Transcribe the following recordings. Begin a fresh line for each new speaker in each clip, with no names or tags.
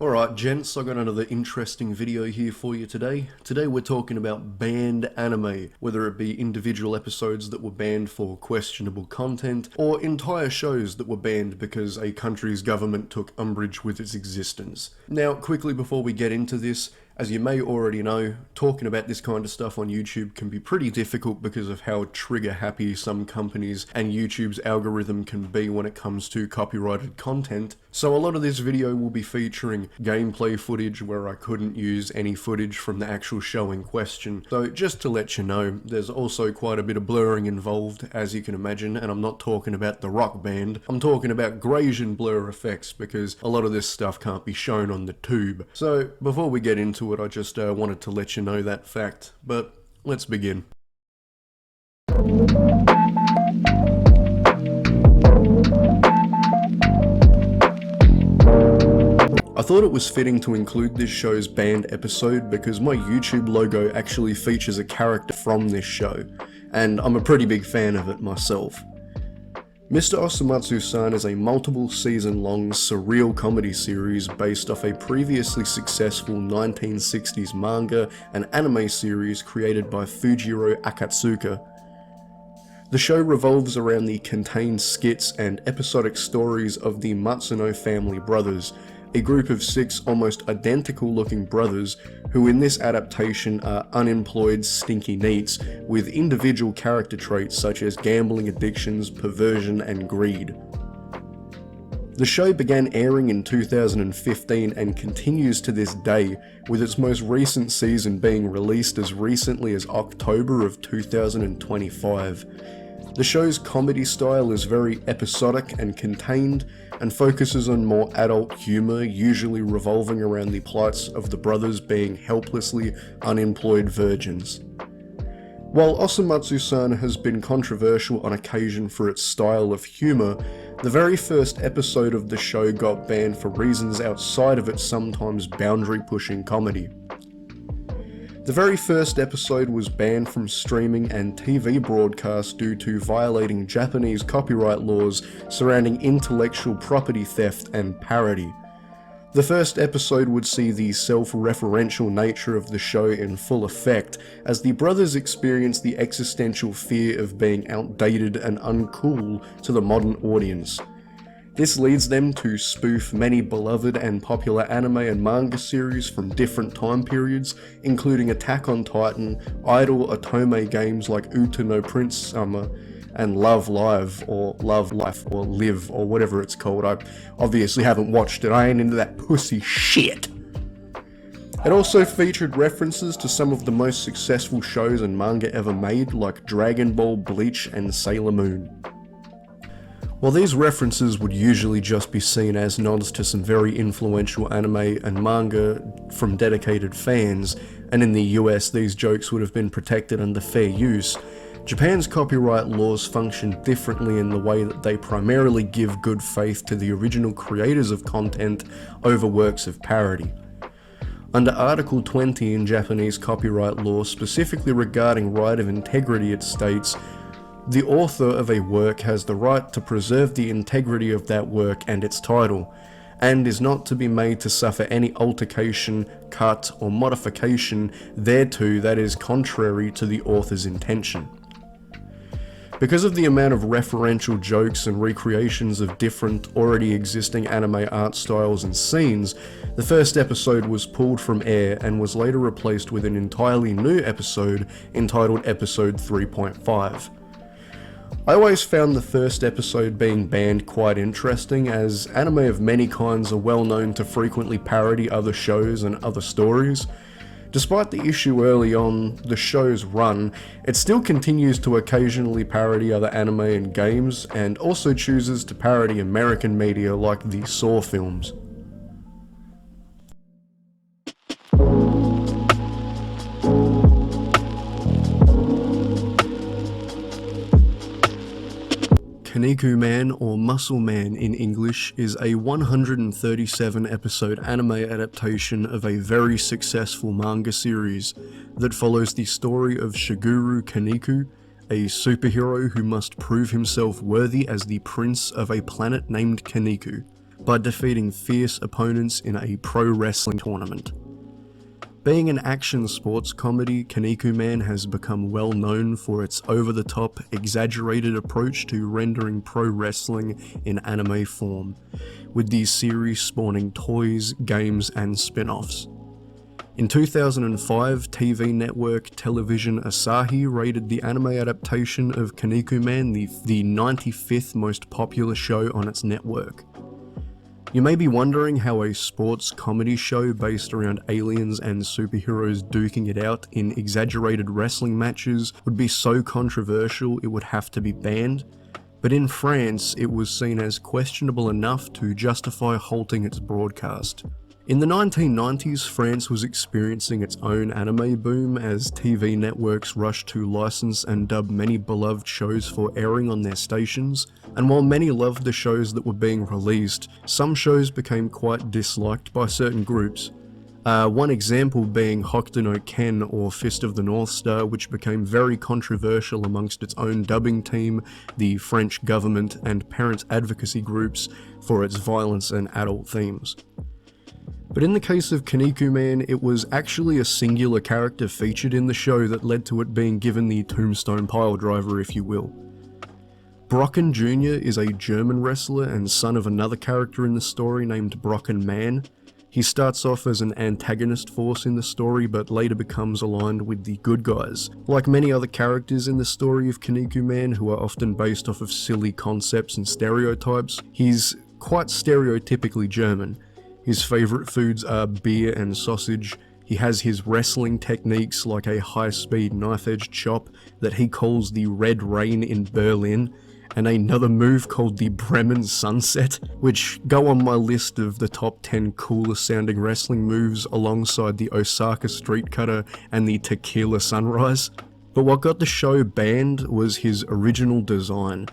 Alright gents, I got another interesting video here for you today. Today we're talking about banned anime, whether it be individual episodes that were banned for questionable content, or entire shows that were banned because a country's government took umbrage with its existence. Now, quickly before we get into this, as you may already know, talking about this kind of stuff on YouTube can be pretty difficult because of how trigger happy some companies and YouTube's algorithm can be when it comes to copyrighted content. So a lot of this video will be featuring gameplay footage where I couldn't use any footage from the actual show in question. So just to let you know, there's also quite a bit of blurring involved, as you can imagine, and I'm not talking about the Rock Band, I'm talking about Graysian blur effects because a lot of this stuff can't be shown on the tube. So before we get into it, I just wanted to let you know that fact, but let's begin. I thought it was fitting to include this show's banned episode because my YouTube logo actually features a character from this show, and I'm a pretty big fan of it myself. Mr. Osomatsu-san is a multiple season long surreal comedy series based off a previously successful 1960s manga and anime series created by Fujiro Akatsuka. The show revolves around the contained skits and episodic stories of the Matsuno family brothers, a group of 6 almost identical looking brothers who in this adaptation are unemployed stinky neats with individual character traits such as gambling addictions, perversion and greed. The show began airing in 2015 and continues to this day, with its most recent season being released as recently as October of 2025. The show's comedy style is very episodic and contained, and focuses on more adult humour, usually revolving around the plights of the brothers being helplessly unemployed virgins. While Osomatsu-san has been controversial on occasion for its style of humour, the very first episode of the show got banned for reasons outside of its sometimes boundary-pushing comedy. The very first episode was banned from streaming and TV broadcast due to violating Japanese copyright laws surrounding intellectual property theft and parody. The first episode would see the self-referential nature of the show in full effect, as the brothers experience the existential fear of being outdated and uncool to the modern audience. This leads them to spoof many beloved and popular anime and manga series from different time periods, including Attack on Titan, idol otome games like Uta no Prince Summer, and Love Live, or Love Life, or Live, or whatever it's called. I obviously haven't watched it, I ain't into that pussy shit. It also featured references to some of the most successful shows and manga ever made, like Dragon Ball, Bleach, and Sailor Moon. While these references would usually just be seen as nods to some very influential anime and manga from dedicated fans, and in the US these jokes would have been protected under fair use, Japan's copyright laws function differently in the way that they primarily give good faith to the original creators of content over works of parody. Under Article 20 in Japanese copyright law, specifically regarding right of integrity, it states, "The author of a work has the right to preserve the integrity of that work and its title, and is not to be made to suffer any altercation, cut, or modification thereto that is contrary to the author's intention." Because of the amount of referential jokes and recreations of different, already existing anime art styles and scenes, the first episode was pulled from air and was later replaced with an entirely new episode entitled Episode 3.5. I always found the first episode being banned quite interesting, as anime of many kinds are well known to frequently parody other shows and other stories. Despite the issue early on the show's run, it still continues to occasionally parody other anime and games, and also chooses to parody American media like the Saw films. Kaneko Man, or Muscle Man in English, is a 137 episode anime adaptation of a very successful manga series that follows the story of Shigeru Kaneko, a superhero who must prove himself worthy as the prince of a planet named Kaneko. by defeating fierce opponents in a pro wrestling tournament. Being an action sports comedy, Kinnikuman has become well known for its over-the-top, exaggerated approach to rendering pro wrestling in anime form, with the series spawning toys, games, and spin-offs. In 2005, TV network Television Asahi rated the anime adaptation of Kinnikuman the 95th most popular show on its network. You may be wondering how a sports comedy show based around aliens and superheroes duking it out in exaggerated wrestling matches would be so controversial it would have to be banned, but in France it was seen as questionable enough to justify halting its broadcast. In the 1990s, France was experiencing its own anime boom as TV networks rushed to license and dub many beloved shows for airing on their stations, and while many loved the shows that were being released, some shows became quite disliked by certain groups. One example being Hokuto no Ken or Fist of the North Star, which became very controversial amongst its own dubbing team, the French government, and parents' advocacy groups for its violence and adult themes. But in the case of Kinnikuman, it was actually a singular character featured in the show that led to it being given the Tombstone Piledriver, if you will. Brocken Jr. is a German wrestler and son of another character in the story named Brocken Man. He starts off as an antagonist force in the story, but later becomes aligned with the good guys. Like many other characters in the story of Kinnikuman, who are often based off of silly concepts and stereotypes, he's quite stereotypically German. His favourite foods are beer and sausage. He has his wrestling techniques like a high-speed knife-edge chop that he calls the Red Rain in Berlin, and another move called the Bremen Sunset, which go on my list of the top 10 coolest sounding wrestling moves alongside the Osaka Street Cutter and the Tequila Sunrise. But what got the show banned was his original design.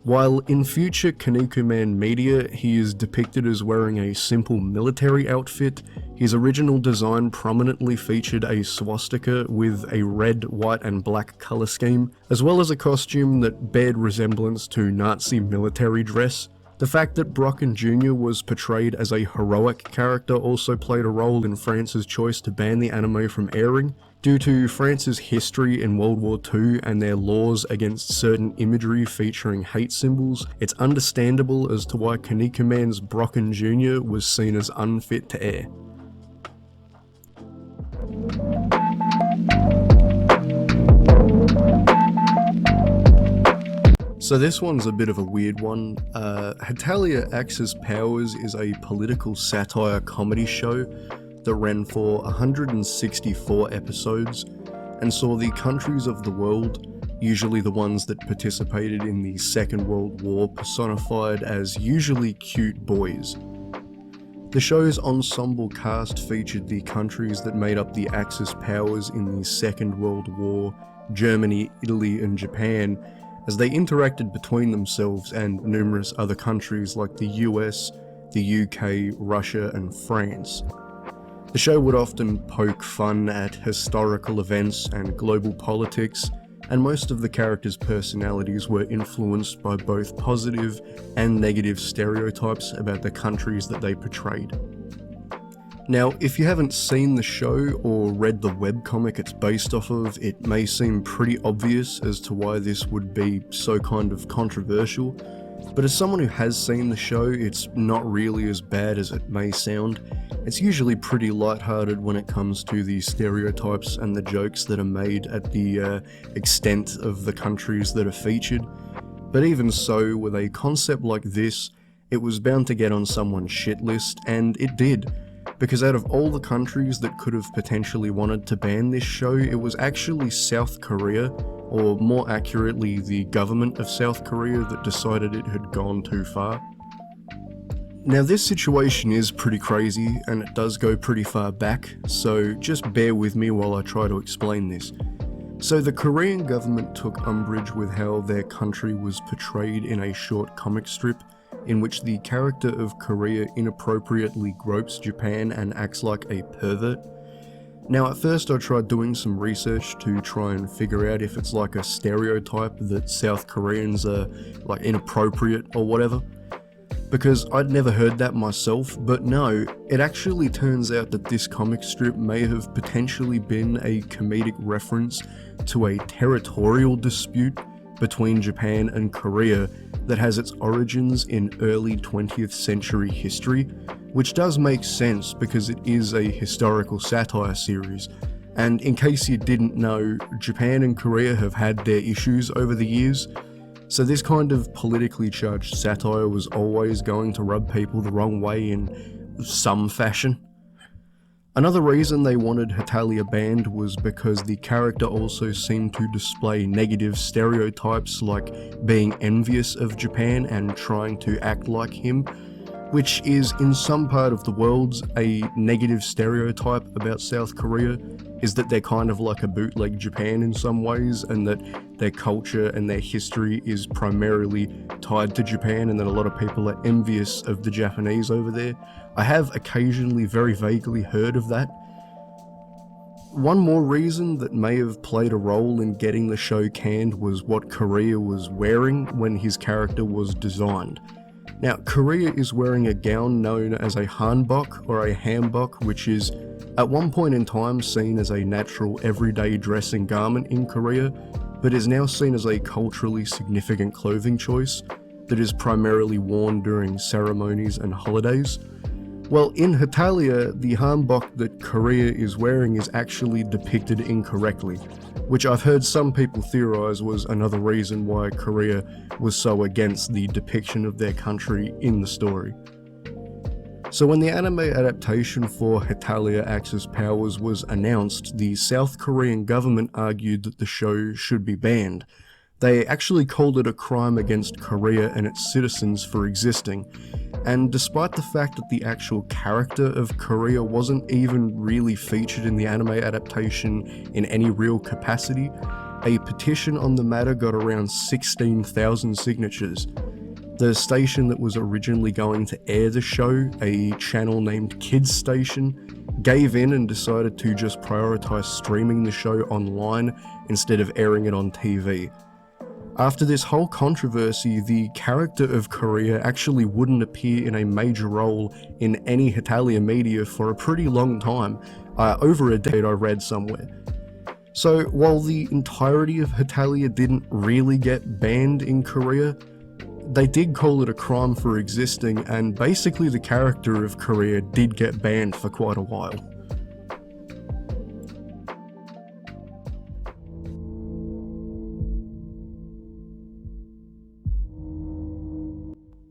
While in future Kinnikuman media he is depicted as wearing a simple military outfit, his original design prominently featured a swastika with a red, white and black colour scheme, as well as a costume that bared resemblance to Nazi military dress. The fact that Brocken Jr. was portrayed as a heroic character also played a role in France's choice to ban the anime from airing. Due to France's history in World War II and their laws against certain imagery featuring hate symbols, it's understandable as to why Kinnikuman's Brocken Jr. was seen as unfit to air. So this one's a bit of a weird one. Hetalia Axis Powers is a political satire comedy show that ran for 164 episodes and saw the countries of the world, usually the ones that participated in the Second World War, personified as usually cute boys. The show's ensemble cast featured the countries that made up the Axis powers in the Second World War, Germany, Italy and Japan, as they interacted between themselves and numerous other countries like the US, the UK, Russia and France. The show would often poke fun at historical events and global politics, and most of the characters' personalities were influenced by both positive and negative stereotypes about the countries that they portrayed. Now, if you haven't seen the show or read the webcomic it's based off of, it may seem pretty obvious as to why this would be so kind of controversial, but as someone who has seen the show, it's not really as bad as it may sound. It's usually pretty lighthearted when it comes to the stereotypes and the jokes that are made at the extent of the countries that are featured. But even so, with a concept like this, it was bound to get on someone's shit list, and it did. Because out of all the countries that could have potentially wanted to ban this show, it was actually South Korea, or more accurately the government of South Korea, that decided it had gone too far. Now this situation is pretty crazy, and it does go pretty far back, so just bear with me while I try to explain this. So the Korean government took umbrage with how their country was portrayed in a short comic strip, in which the character of Korea inappropriately gropes Japan and acts like a pervert. Now at first I tried doing some research to try and figure out if it's like a stereotype that South Koreans are like inappropriate or whatever. because I'd never heard that myself, but no, it actually turns out that this comic strip may have potentially been a comedic reference to a territorial dispute between Japan and Korea that has its origins in early 20th century history, which does make sense because it is a historical satire series. And in case you didn't know, Japan and Korea have had their issues over the years, so this kind of politically charged satire was always going to rub people the wrong way in some fashion. Another reason they wanted Hetalia banned was because the character also seemed to display negative stereotypes like being envious of Japan and trying to act like him, which is in some part of the world a negative stereotype about South Korea, is that they're kind of like a bootleg Japan in some ways, and that their culture and their history is primarily tied to Japan, and that a lot of people are envious of the Japanese over there. I have occasionally very vaguely heard of that. One more reason that may have played a role in getting the show canned was what Korea was wearing when his character was designed. Now, Korea is wearing a gown known as a hanbok or a hanbok, which is at one point in time seen as a natural everyday dressing garment in Korea, but is now seen as a culturally significant clothing choice that is primarily worn during ceremonies and holidays. Well, in Hetalia, the hanbok that Korea is wearing is actually depicted incorrectly, which I've heard some people theorise was another reason why Korea was so against the depiction of their country in the story. So when the anime adaptation for Hetalia Axis Powers was announced, the South Korean government argued that the show should be banned. They actually called it a crime against Korea and its citizens for existing, and despite the fact that the actual character of Korea wasn't even really featured in the anime adaptation in any real capacity, a petition on the matter got around 16,000 signatures. The station that was originally going to air the show, a channel named Kids Station, gave in and decided to just prioritise streaming the show online instead of airing it on TV. After this whole controversy, the character of Korea actually wouldn't appear in a major role in any Hetalia media for a pretty long time, over a decade I read somewhere. So while the entirety of Hetalia didn't really get banned in Korea, they did call it a crime for existing, and basically the character of Korea did get banned for quite a while.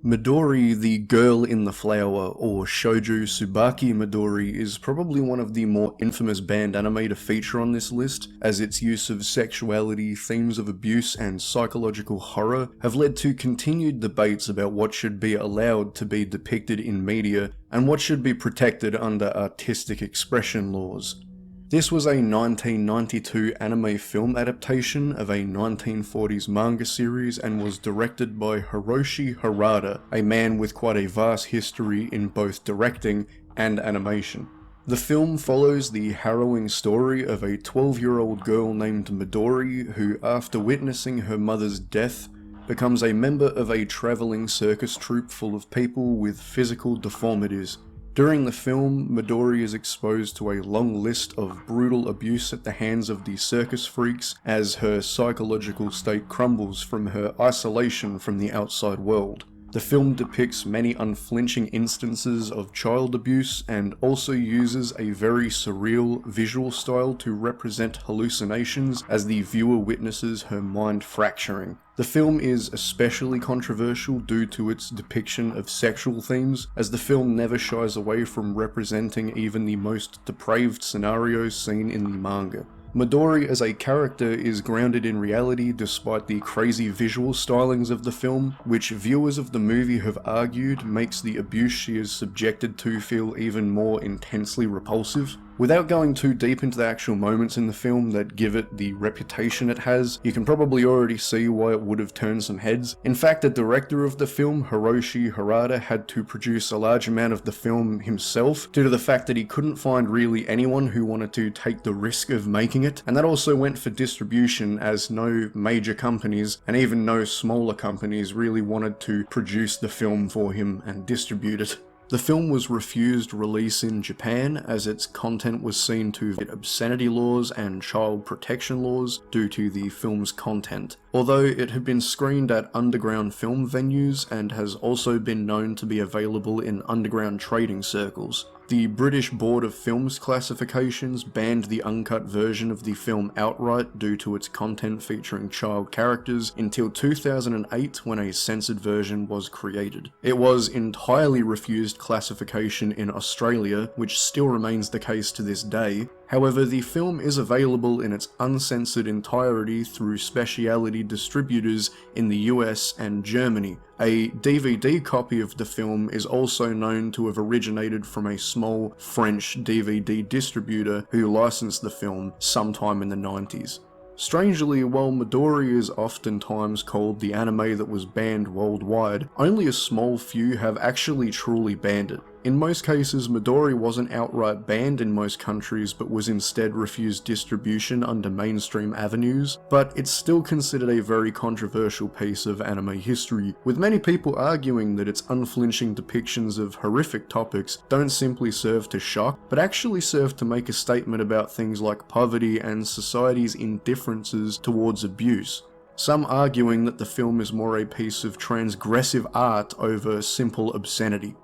Midori, the girl in the flower, or Shoujo Tsubaki Midori, is probably one of the more infamous banned anime to feature on this list, as its use of sexuality, themes of abuse, and psychological horror have led to continued debates about what should be allowed to be depicted in media and what should be protected under artistic expression laws. This was a 1992 anime film adaptation of a 1940s manga series and was directed by Hiroshi Harada, a man with quite a vast history in both directing and animation. The film follows the harrowing story of a 12-year-old girl named Midori who, after witnessing her mother's death, becomes a member of a travelling circus troupe full of people with physical deformities. During the film, Midori is exposed to a long list of brutal abuse at the hands of the circus freaks as her psychological state crumbles from her isolation from the outside world. The film depicts many unflinching instances of child abuse and also uses a very surreal visual style to represent hallucinations as the viewer witnesses her mind fracturing. The film is especially controversial due to its depiction of sexual themes, as the film never shies away from representing even the most depraved scenarios seen in the manga. Midori as a character is grounded in reality despite the crazy visual stylings of the film, which viewers of the movie have argued makes the abuse she is subjected to feel even more intensely repulsive. Without going too deep into the actual moments in the film that give it the reputation it has, you can probably already see why it would have turned some heads. In fact, the director of the film, Hiroshi Harada, had to produce a large amount of the film himself due to the fact that he couldn't find really anyone who wanted to take the risk of making it, and that also went for distribution, as no major companies and even no smaller companies really wanted to produce the film for him and distribute it. The film was refused release in Japan as its content was seen to violate obscenity laws and child protection laws due to the film's content. Although it had been screened at underground film venues and has also been known to be available in underground trading circles. The British Board of Films Classifications banned the uncut version of the film outright due to its content featuring child characters until 2008 when a censored version was created. It was entirely refused classification in Australia, which still remains the case to this day. However, the film is available in its uncensored entirety through specialty distributors in the US and Germany. A DVD copy of the film is also known to have originated from a small French DVD distributor who licensed the film sometime in the 90s. Strangely, while Midori is oftentimes called the anime that was banned worldwide, only a small few have actually truly banned it. In most cases, Midori wasn't outright banned in most countries, but was instead refused distribution under mainstream avenues, but it's still considered a very controversial piece of anime history, with many people arguing that its unflinching depictions of horrific topics don't simply serve to shock, but actually serve to make a statement about things like poverty and society's indifferences towards abuse. Some arguing that the film is more a piece of transgressive art over simple obscenity.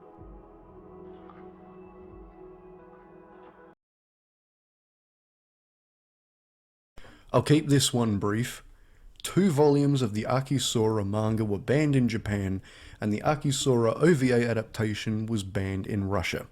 I'll keep this one brief. 2 volumes of the Akisora manga were banned in Japan, and the Akisora OVA adaptation was banned in Russia.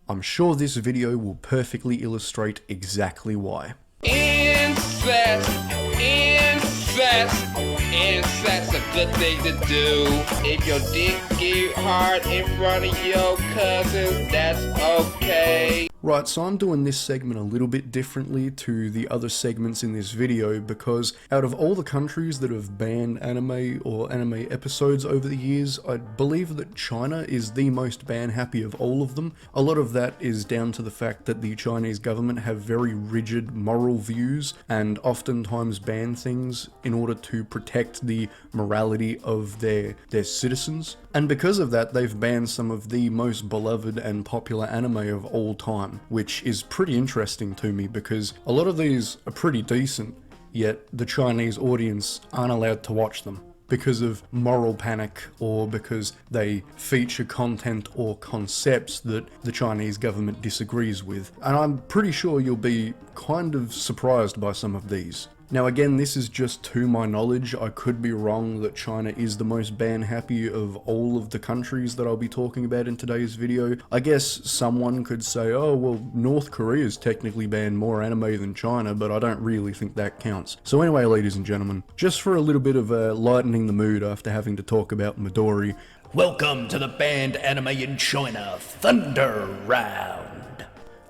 I'm sure this video will perfectly illustrate exactly why.
Incest, incest, incest's a good thing to do. If your dick get hard in front of your cousins, that's okay.
Right, so I'm doing this segment a little bit differently to the other segments in this video because out of all the countries that have banned anime or anime episodes over the years, I believe that China is the most ban happy of all of them. A lot of that is down to the fact that the Chinese government have very rigid moral views and oftentimes ban things in order to protect the morality of their citizens. And because of that, they've banned some of the most beloved and popular anime of all time, which is pretty interesting to me because a lot of these are pretty decent, yet the Chinese audience aren't allowed to watch them because of moral panic or because they feature content or concepts that the Chinese government disagrees with. And I'm pretty sure you'll be kind of surprised by some of these. Now again, this is just to my knowledge. I could be wrong that China is the most ban happy of all of the countries that I'll be talking about in today's video. I guess someone could say, oh well, North Korea's technically banned more anime than China, but I don't really think that counts. So anyway, ladies and gentlemen, just for a little bit of lightening the mood after having to talk about Midori, welcome to the banned anime in China Thunder Round.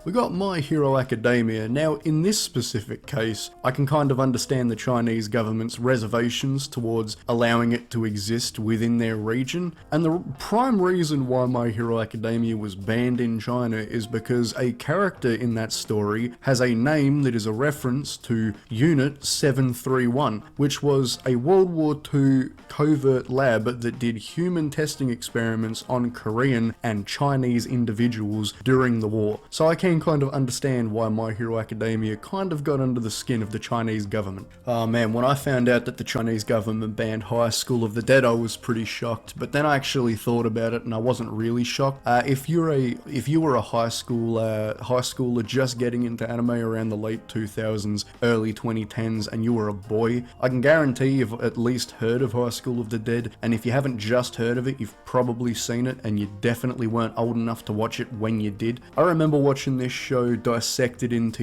We got My Hero Academia. Now, in this specific case, I can kind of understand the Chinese government's reservations towards allowing it to exist within their region, and the prime reason why My Hero Academia was banned in China is because a character in that story has a name that is a reference to Unit 731, which was a World War II covert lab that did human testing experiments on Korean and Chinese individuals during the war. So I can kind of understand why My Hero Academia kind of got under the skin of the Chinese government. Oh man, when I found out that the Chinese government banned High School of the Dead, I was pretty shocked, but then I actually thought about it and I wasn't really shocked. If you were a high schooler just getting into anime around the late 2000s, early 2010s, and you were a boy, I can guarantee you've at least heard of High School of the Dead, and if you haven't just heard of it, you've probably seen it, and you definitely weren't old enough to watch it when you did. I remember watching this show dissected into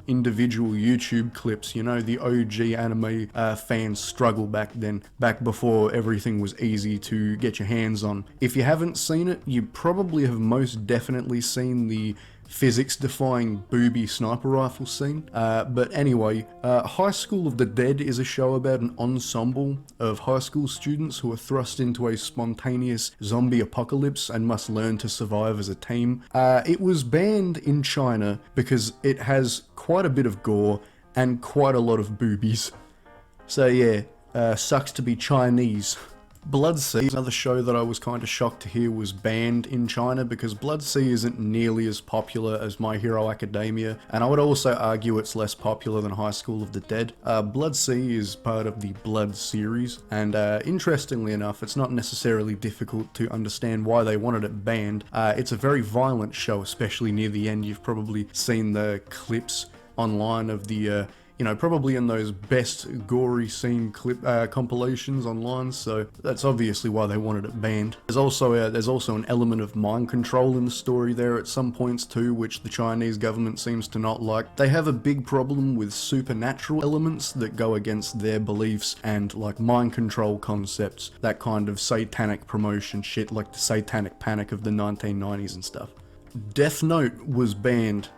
individual YouTube clips, you know, the OG anime fans struggle back then, back before everything was easy to get your hands on. If you haven't seen it, you probably have most definitely seen the physics-defying booby sniper rifle scene. But anyway, High School of the Dead is a show about an ensemble of high school students who are thrust into a spontaneous zombie apocalypse and must learn to survive as a team. It was banned in China because it has quite a bit of gore and quite a lot of boobies. So yeah, sucks to be Chinese. Blood-C, another show that I was kind of shocked to hear was banned in China because Blood-C isn't nearly as popular as My Hero Academia, and I would also argue it's less popular than High School of the Dead. Blood-C is part of the Blood series, and interestingly enough, it's not necessarily difficult to understand why they wanted it banned. It's a very violent show, especially near the end. You've probably seen the clips online of the you know, probably in those best gory scene clip compilations online, so that's obviously why they wanted it banned. There's also an element of mind control in the story there at some points too, which the Chinese government seems to not like. They have a big problem with supernatural elements that go against their beliefs and like mind control concepts, that kind of satanic promotion shit like the Satanic Panic of the 1990s and stuff. Death Note was banned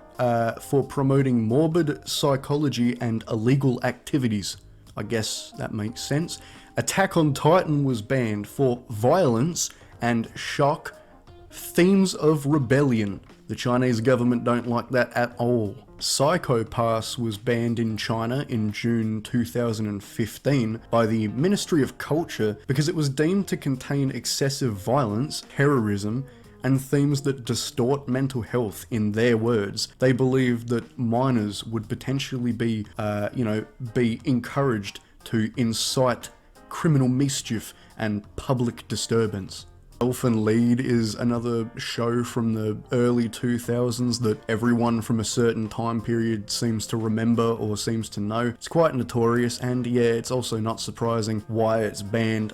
for promoting morbid psychology and illegal activities. I guess that makes sense. Attack on Titan was banned for violence and shock themes of rebellion. The Chinese government don't like that at all. Psycho Pass was banned in China in June 2015 by the Ministry of Culture because it was deemed to contain excessive violence, terrorism, and themes that distort mental health. In their words, they believe that minors would potentially be, be encouraged to incite criminal mischief and public disturbance. Elfen Lied is another show from the early 2000s that everyone from a certain time period seems to remember or seems to know. It's quite notorious, and yeah, it's also not surprising why it's banned.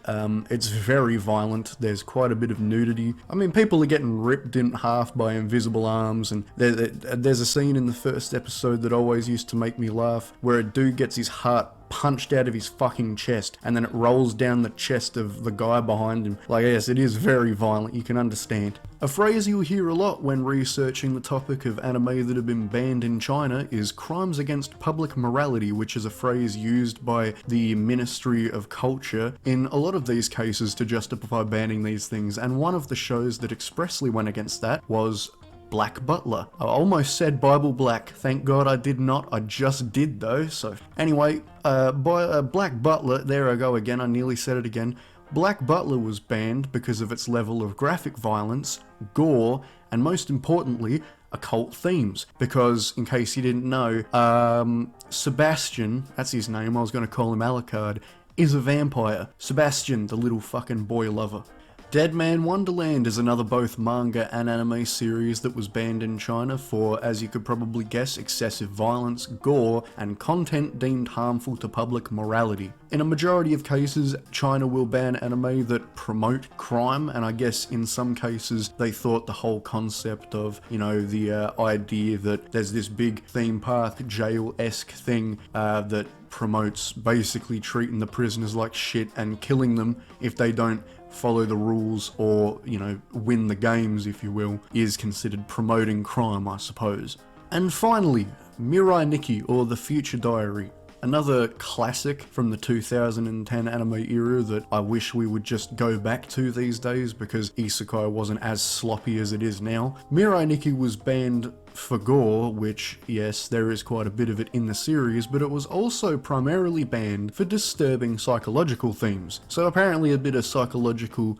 It's very violent, there's quite a bit of nudity. I mean, people are getting ripped in half by invisible arms, and there's a scene in the first episode that always used to make me laugh, where a dude gets his heart punched out of his fucking chest, and then it rolls down the chest of the guy behind him. Like, yes, it is very violent, you can understand. A phrase you'll hear a lot when researching the topic of anime that have been banned in China is crimes against public morality, which is a phrase used by the Ministry of Culture in a lot of these cases to justify banning these things, and one of the shows that expressly went against that was Black Butler. I almost said Bible Black, thank God I did not, I just did though. So anyway, Black Butler, there I go again, I nearly said it again. Black Butler was banned because of its level of graphic violence, gore, and most importantly, occult themes. Because, in case you didn't know, Sebastian, that's his name, I was going to call him Alucard, is a vampire. Sebastian, the little fucking boy lover. Dead Man Wonderland is another both manga and anime series that was banned in China for, as you could probably guess, excessive violence, gore, and content deemed harmful to public morality. In a majority of cases, China will ban anime that promote crime, and I guess in some cases they thought the whole concept of, you know, the idea that there's this big theme park, jail-esque thing that promotes basically treating the prisoners like shit and killing them if they don't follow the rules or, you know, win the games, if you will, is considered promoting crime, I suppose. And finally, Mirai Nikki, or The Future Diary. Another classic from the 2010 anime era that I wish we would just go back to these days because isekai wasn't as sloppy as it is now. Mirai Nikki was banned for gore, which, yes, there is quite a bit of it in the series, but it was also primarily banned for disturbing psychological themes. So apparently a bit of psychological,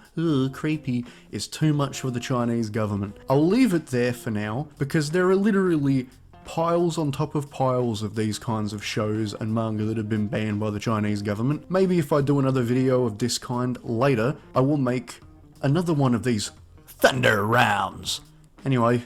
creepy, is too much for the Chinese government. I'll leave it there for now, because there are literally piles on top of piles of these kinds of shows and manga that have been banned by the Chinese government. Maybe if I do another video of this kind later, I will make another one of these Thunder Rounds. Anyway,